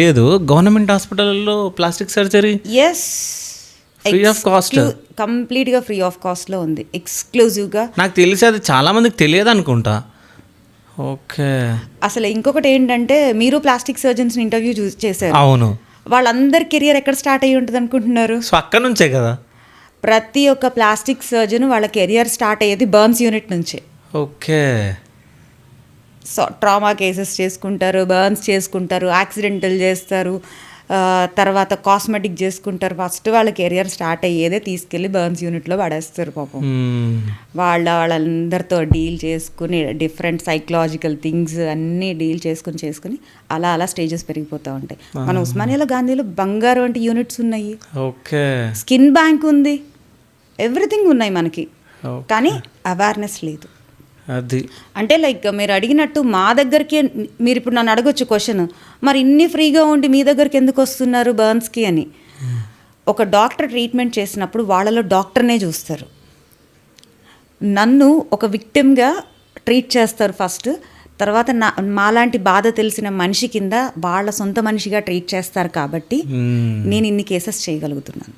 లేదు గవర్నమెంట్ హాస్పిటల్లో plastic surgery yes, free of cost, కంప్లీట్గా ఫ్రీ ఆఫ్ కాస్ట్లో ఉంది, ఎక్స్క్లూజివ్గా. నాకు తెలిసి అది చాలా మందికి తెలియదు అనుకుంటా. ఓకే. అసలు ఇంకొకటి ఏంటంటే, మీరు ప్లాస్టిక్ సర్జన్స్ని ఇంటర్వ్యూ చేశారు. అవును. వాళ్ళందరి కెరియర్ ఎక్కడ స్టార్ట్ అయ్యి ఉంటుంది అనుకుంటున్నారు? సో అక్కడ నుంచే కదా ప్రతి ఒక్క ప్లాస్టిక్ సర్జన్ వాళ్ళ కెరియర్ స్టార్ట్ అయ్యేది బర్న్స్ యూనిట్ నుంచే. ఓకే. సో ట్రామా కేసెస్ చేసుకుంటారు, బర్న్స్ చేసుకుంటారు, యాక్సిడెంటల్ చేస్తారు, తర్వాత కాస్మెటిక్ చేసుకుంటారు. ఫస్ట్ వాళ్ళ కెరియర్ స్టార్ట్ అయ్యేదే తీసుకెళ్ళి బర్న్స్ యూనిట్లో పడేస్తారు పాపం. వాళ్ళందరితో డీల్ చేసుకుని డిఫరెంట్ సైకలాజికల్ థింగ్స్ అన్నీ డీల్ చేసుకుని అలా స్టేజెస్ పెరిగిపోతూ ఉంటాయి. మన ఉస్మానియాలో గాంధీలో బంగారు వంటి యూనిట్స్ ఉన్నాయి, ఓకే, స్కిన్ బ్యాంక్ ఉంది, ఎవ్రీథింగ్ ఉన్నాయి మనకి. కానీ అవేర్నెస్ లేదు. అది అంటే లైక్ మీరు అడిగినట్టు మా దగ్గరికి మీరు ఇప్పుడు నన్ను అడగొచ్చు క్వశ్చన్, మరి ఇన్ని ఫ్రీగా ఉండి మీ దగ్గరికి ఎందుకు వస్తున్నారు బర్న్స్కి అని. ఒక డాక్టర్ ట్రీట్మెంట్ చేసినప్పుడు వాళ్ళలో డాక్టర్నే చూస్తారు. నన్ను ఒక విక్టిమ్గా ట్రీట్ చేస్తారు ఫస్ట్, తర్వాత మాలాంటి బాధ తెలిసిన మనిషి కింద వాళ్ళ సొంత మనిషిగా ట్రీట్ చేస్తారు. కాబట్టి నేను ఇన్ని కేసెస్ చేయగలుగుతున్నాను.